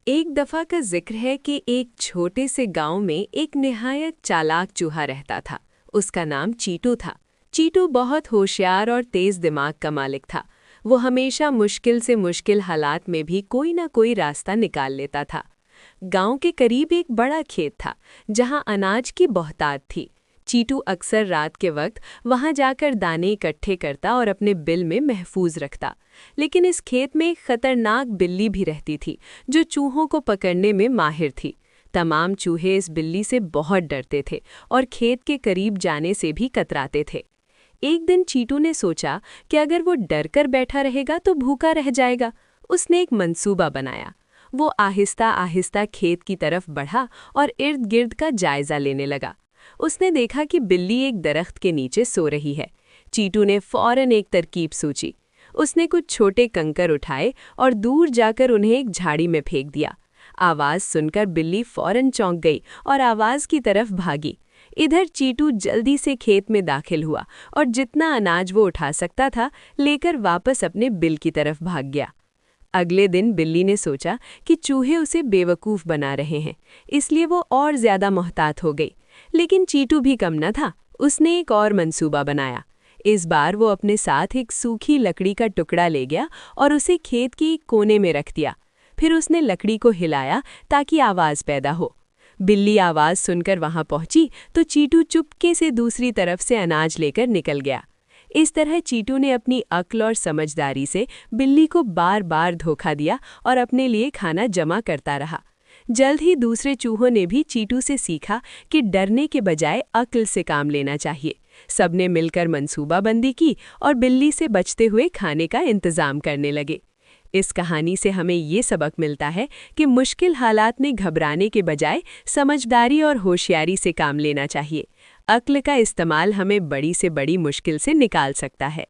एक दफा का जिक्र है कि एक छोटे से गांव में एक निहायत चालाक चूहा रहता था। उसका नाम चीटू था। चीटू बहुत होशियार और तेज दिमाग का मालिक था। वो हमेशा मुश्किल से मुश्किल हालात में भी कोई ना कोई रास्ता निकाल लेता था। गांव के करीब एक बड़ा खेत था जहां अनाज की बहुतायत थी। चीटू अक्सर रात के वक्त वहां जाकर दाने इकट्ठे करता और अपने बिल में महफूज रखता। लेकिन इस खेत में एक खतरनाक बिल्ली भी रहती थी जो चूहों को पकड़ने में माहिर थी। तमाम चूहे इस बिल्ली से बहुत डरते थे और खेत के करीब जाने से भी कतराते थे। एक दिन चीटू ने सोचा कि अगर वो डर कर बैठा रहेगा तो भूखा रह जाएगा। उसने एक मंसूबा बनाया। वो आहिस्ता आहिस्ता खेत की तरफ बढ़ा और इर्द गिर्द का जायजा लेने लगा। उसने देखा कि बिल्ली एक दरख्त के नीचे सो रही है। चीटू ने फौरन एक तरकीब सोची। उसने कुछ छोटे कंकर उठाए और दूर जाकर उन्हें एक झाड़ी में फेंक दिया। आवाज़ सुनकर बिल्ली फौरन चौंक गई और आवाज़ की तरफ भागी। इधर चीटू जल्दी से खेत में दाखिल हुआ और जितना अनाज वो उठा सकता था लेकर वापस अपने बिल की तरफ भाग गया। अगले दिन बिल्ली ने सोचा कि चूहे उसे बेवकूफ़ बना रहे हैं, इसलिए वो और ज़्यादा मोहतात हो गई। लेकिन चीटू भी कम न था। उसने एक और मंसूबा बनाया। इस बार वो अपने साथ एक सूखी लकड़ी का टुकड़ा ले गया और उसे खेत के एक कोने में रख दिया। फिर उसने लकड़ी को हिलाया ताकि आवाज़ पैदा हो। बिल्ली आवाज़ सुनकर वहां पहुंची तो चीटू चुपके से दूसरी तरफ से अनाज लेकर निकल गया। इस तरह चीटू ने अपनी अक्ल और समझदारी से बिल्ली को बार बार धोखा दिया और अपने लिए खाना जमा करता रहा। जल्द ही दूसरे चूहों ने भी चीटू से सीखा कि डरने के बजाय अक्ल से काम लेना चाहिए। सबने मिलकर मंसूबाबंदी की और बिल्ली से बचते हुए खाने का इंतजाम करने लगे। इस कहानी से हमें ये सबक मिलता है कि मुश्किल हालात में घबराने के बजाय समझदारी और होशियारी से काम लेना चाहिए। अक्ल का इस्तेमाल हमें बड़ी से बड़ी मुश्किल से निकाल सकता है।